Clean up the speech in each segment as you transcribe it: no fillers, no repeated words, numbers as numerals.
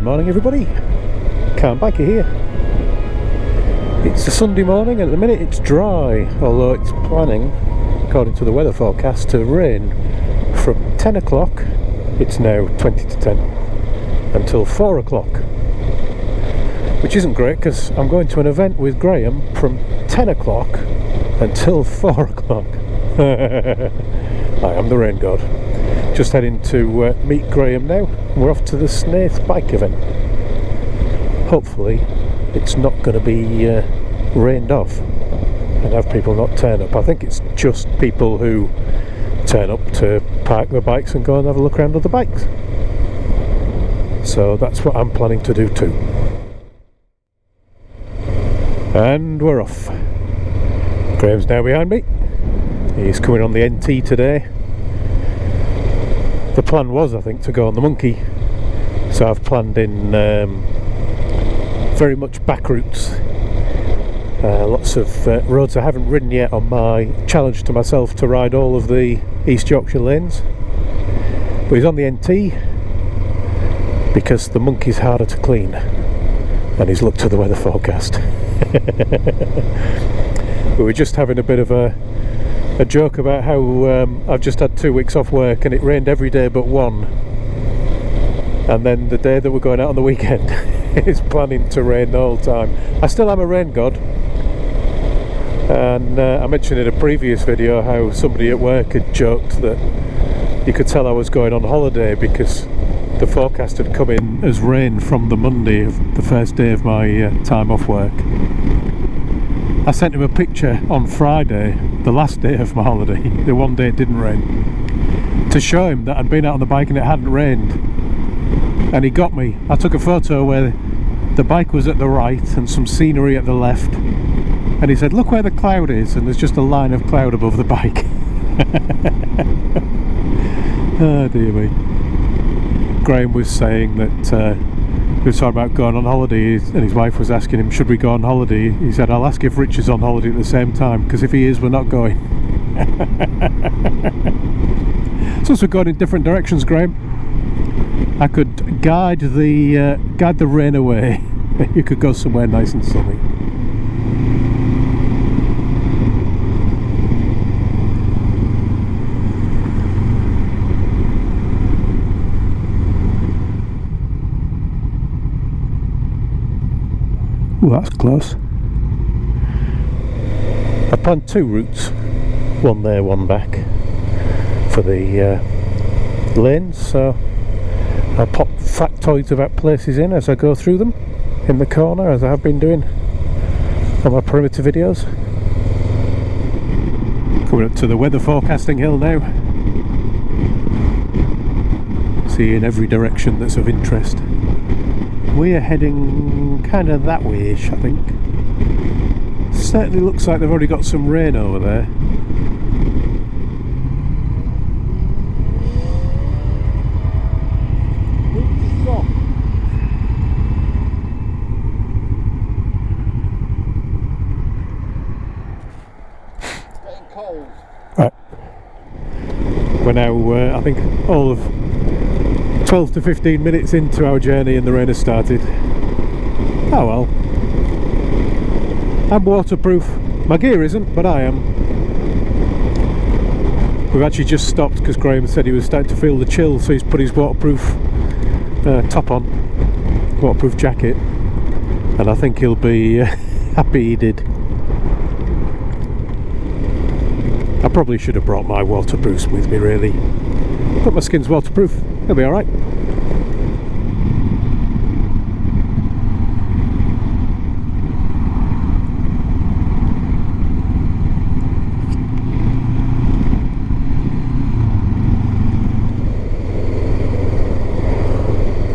morning everybody, Biker here. It's a Sunday morning and at the minute it's dry, although it's planning, according to the weather forecast, to rain from 10 o'clock, it's now 20 to 10, until 4 o'clock. Which isn't great because I'm going to an event with Graham from 10 o'clock until 4 o'clock. I am the rain god. Just heading to meet Graham now. We're off to the Snaith Bike Event. Hopefully it's not going to be rained off and have people not turn up. I think it's just people who turn up to park their bikes and go and have a look around other bikes. So that's what I'm planning to do too. And we're off. Graham's now behind me. He's coming on the NT today. The plan was, I think, to go on the Monkey, so I've planned in very much back routes, lots of roads I haven't ridden yet on my challenge to myself to ride all of the East Yorkshire lanes. But he's on the NT because the Monkey's harder to clean, and he's looked at the weather forecast. We were just having a bit of a joke about how I've just had 2 weeks off work and it rained every day but one, and then the day that we're going out on the weekend it's planning to rain the whole time. I still am a rain god, and I mentioned in a previous video how somebody at work had joked that you could tell I was going on holiday because the forecast had come in as rain from the Monday of the first day of my time off work. I sent him a picture on Friday, the last day of my holiday, the one day it didn't rain, to show him that I'd been out on the bike and it hadn't rained. And he got me. I took a photo where the bike was at the right and some scenery at the left. And he said, look where the cloud is, and there's just a line of cloud above the bike. Oh dear me. Graham was saying that he was talking about going on holiday, and his wife was asking him, should we go on holiday? He said, I'll ask if Rich is on holiday at the same time, because if he is, we're not going. Since we're going in different directions, Graham, I could guide the rain away. You could go somewhere nice and sunny. Oh, that's close. I planned 2 routes, one there, one back, for the lanes, so I'll pop factoids about places in as I go through them, in the corner, as I have been doing on my perimeter videos. Coming up to the weather forecasting hill now. See in every direction that's of interest. We're heading kind of that way-ish, I think. Certainly looks like they've already got some rain over there. It's getting cold. Right. We're now, I think, all of 12 to 15 minutes into our journey and the rain has started. Oh well. I'm waterproof. My gear isn't, but I am. We've actually just stopped because Graham said he was starting to feel the chill, so he's put his waterproof top on, waterproof jacket, and I think he'll be happy he did. I probably should have brought my waterproofs with me really, but my skin's waterproof. It'll be alright.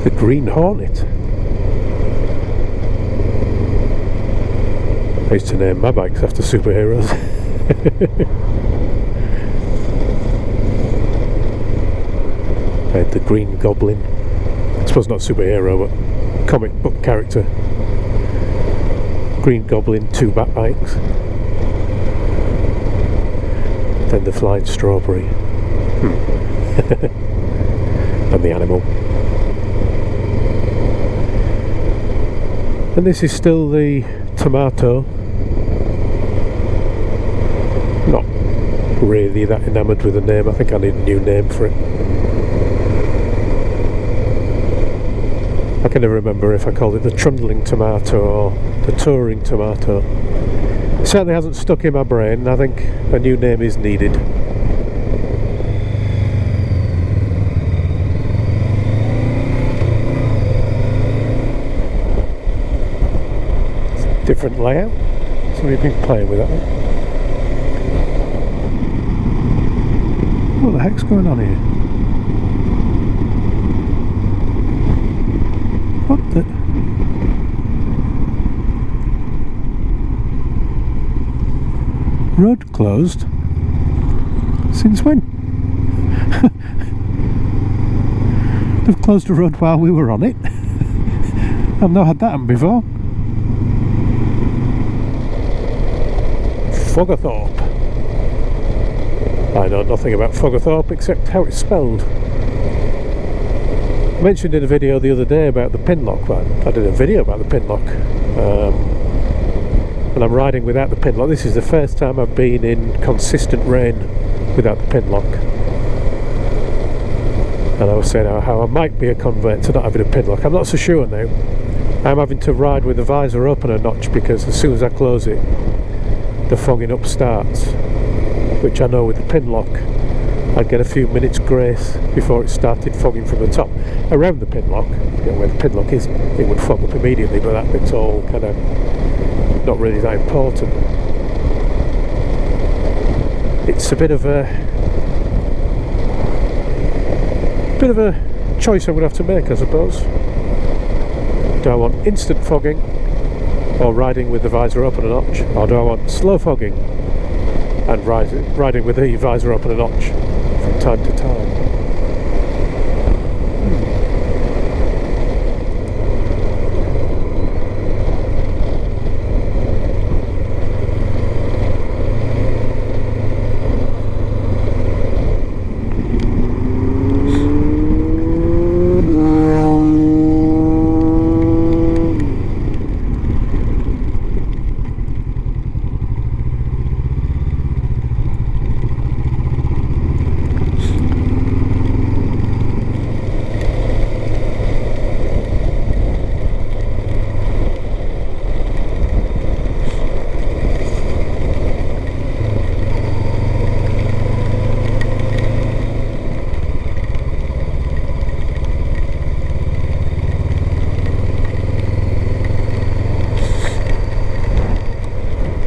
The Green Hornet. I used to name my bikes after superheroes. I had the Green Goblin. I suppose not superhero, but comic book character. Green Goblin, 2 back bikes. Then the Flying Strawberry. And the Animal. And this is still the tomato. Not really that enamoured with the name. I think I need a new name for it. I can never remember if I called it the trundling tomato or the touring tomato. It certainly hasn't stuck in my brain. I think a new name is needed. Different layout. So we've been playing with that one. What the heck's going on here? What the? Road closed? Since when? They've closed the road while we were on it. I've not had that happen before. Foggathorpe. I know nothing about Foggathorpe except how it's spelled. I mentioned in a video the other day about the Pinlock. Well, I did a video about the Pinlock, and I'm riding without the Pinlock. This is the first time I've been in consistent rain without the Pinlock. And I was saying how I might be a convert to not having a Pinlock. I'm not so sure now. I'm having to ride with the visor open a notch because as soon as I close it, the fogging up starts, which I know with the Pinlock I'd get a few minutes grace before it started fogging from the top. Around the Pinlock, where the Pinlock is, it would fog up immediately, but that bit's all kind of not really that important. It's a bit of a choice I would have to make, I suppose. Do I want instant fogging or riding with the visor open a notch, or do I want slow fogging and riding with the visor open a notch from time to time?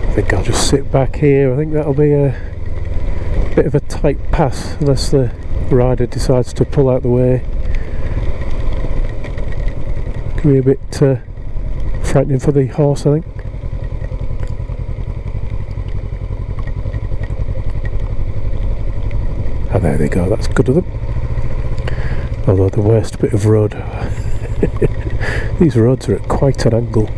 I think I'll just sit back here. I think that'll be a bit of a tight pass unless the rider decides to pull out the way. Could be a bit frightening for the horse, I think. And there they go, that's good of them. Although the worst bit of road, these roads are at quite an angle.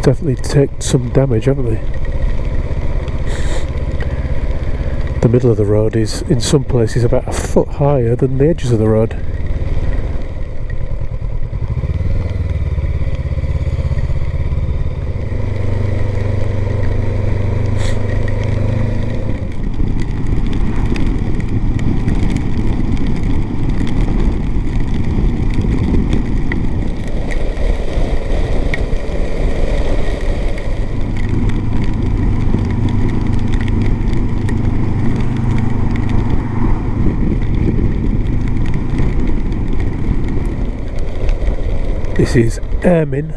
Definitely take some damage, haven't they? The middle of the road is in some places about a foot higher than the edges of the road. This is Airmyn,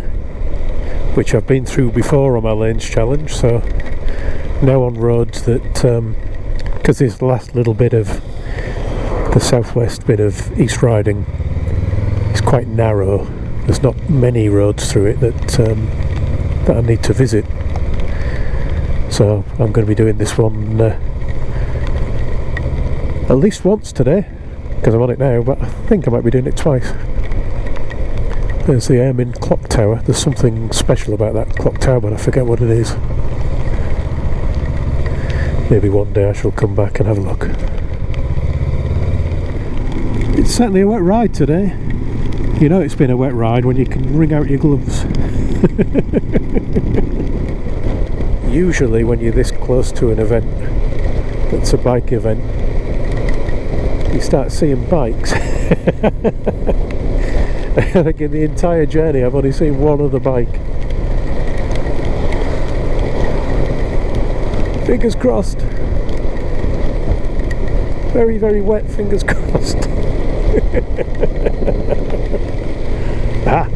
which I've been through before on my lanes challenge, so now on roads that, because this last little bit of the southwest bit of East Riding is quite narrow. There's not many roads through it that I need to visit, so I'm going to be doing this one at least once today, because I'm on it now, but I think I might be doing it twice. There's the Airmyn clock tower. There's something special about that clock tower, but I forget what it is. Maybe one day I shall come back and have a look. It's certainly a wet ride today. You know it's been a wet ride when you can wring out your gloves. Usually when you're this close to an event that's a bike event, you start seeing bikes. I think in the entire journey I've only seen one other bike. Fingers crossed. Very, very wet, fingers crossed. Ah!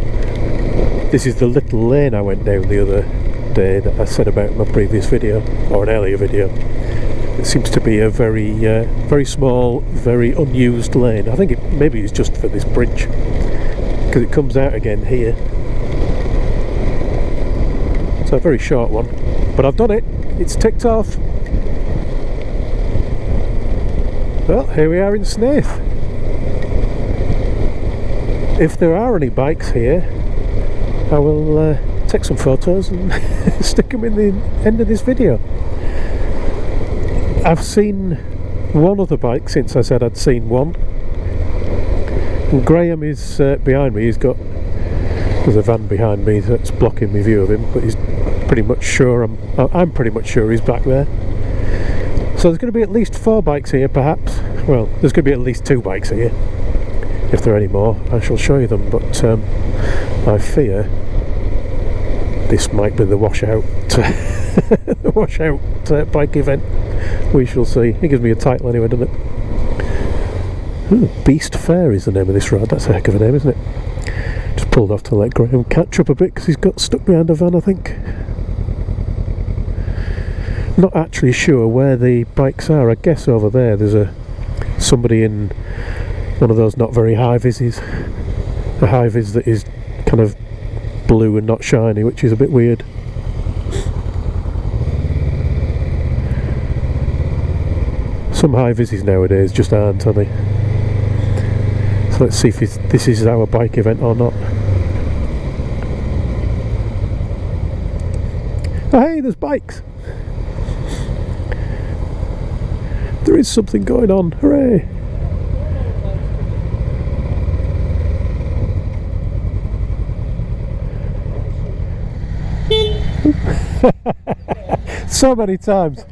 This is the little lane I went down the other day that I said about in my previous video, or an earlier video. It seems to be a very, very small, very unused lane. I think it maybe it's just for this bridge, because it comes out again here. So a very short one, but I've done it. It's ticked off. Well, here we are in Snaith. If there are any bikes here, I will take some photos and stick them in the end of this video. I've seen one other bike since I said I'd seen one. And Graham is behind me. There's a van behind me that's blocking my view of him, but he's pretty much sure I'm pretty much sure he's back there. So there's going to be at least 4 bikes here, perhaps. Well, there's going to be at least 2 bikes here. If there are any more, I shall show you them, but I fear this might be the washout the washout bike event. We shall see. It gives me a title anyway, doesn't it? Ooh, Beast Fair is the name of this ride. That's a heck of a name, isn't it? Just pulled off to let Graham catch up a bit because he's got stuck behind a van, I think. Not actually sure where the bikes are. I guess over there there's somebody in one of those not very high vises. A high vis that is kind of blue and not shiny, which is a bit weird. Some high vises nowadays just aren't, are they? So let's see if this is our bike event or not. Oh hey, there's bikes! There is something going on, hooray! So many times.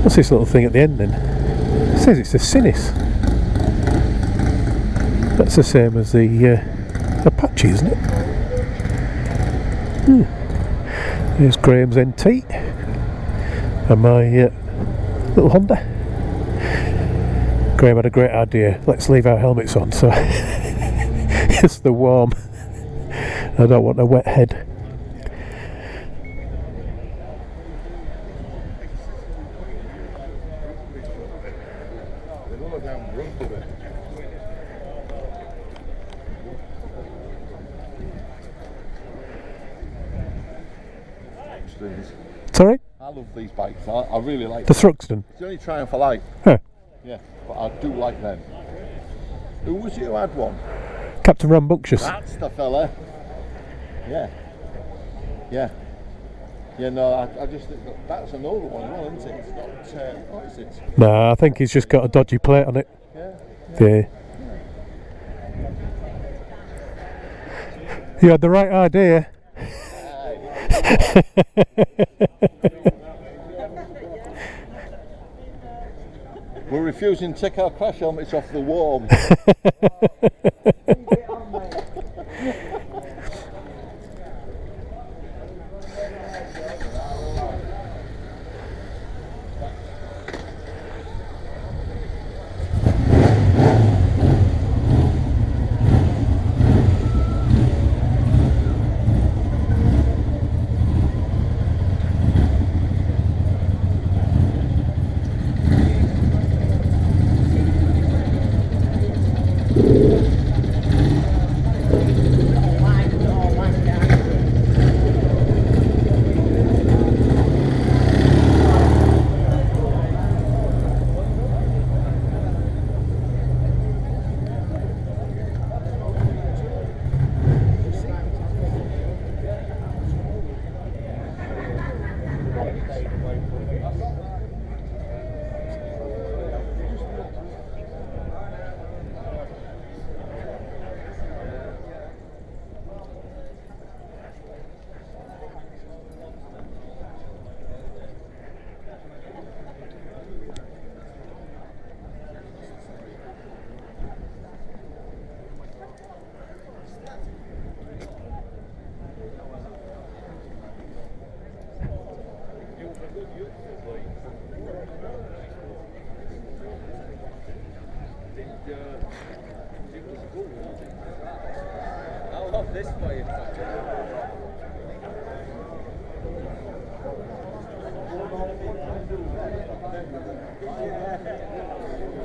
What's this little thing at the end then? It says it's a Sinnis. That's the same as the Apache, isn't it? There's Graham's NT and my little Honda. Graham had a great idea. Let's leave our helmets on, so it's the warm. I don't want a wet head. Sorry? I love these bikes. I really like the Thruxton. It's the only Triumph I like. Huh. Yeah, but I do like them. Who was it who had one? Captain Rambunctious. That's the fella. Yeah. Yeah. Yeah, no, I just think that's an older one as well, isn't it? It's not, what is it? Nah, I think he's just got a dodgy plate on it. Yeah. You had the right idea. We're refusing to take our crash helmets off the warm. I love this for you.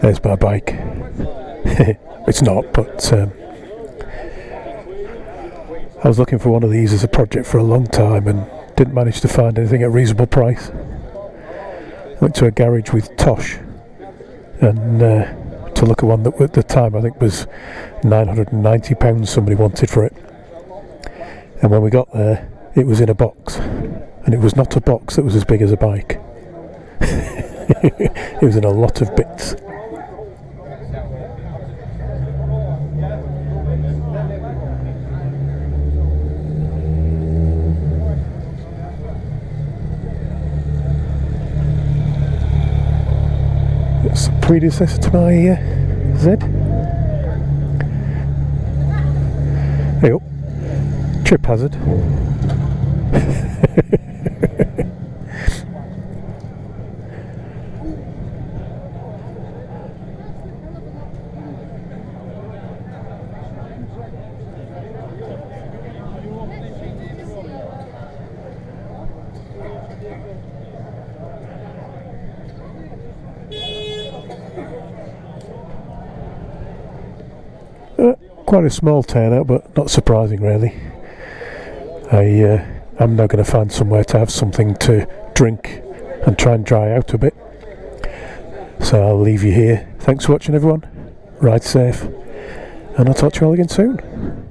There's my bike. It's not, but I was looking for one of these as a project for a long time and didn't manage to find anything at a reasonable price. Went to a garage with Tosh and to look at one that at the time I think was £990 somebody wanted for it. And when we got there, it was in a box, and it was not a box that was as big as a bike. It was in a lot of bits. It's a predecessor to my Z. Hey up. Trip hazard. Quite a small turnout, but not surprising really. I'm now going to find somewhere to have something to drink and try and dry out a bit. So I'll leave you here. Thanks for watching everyone. Ride safe, and I'll talk to you all again soon.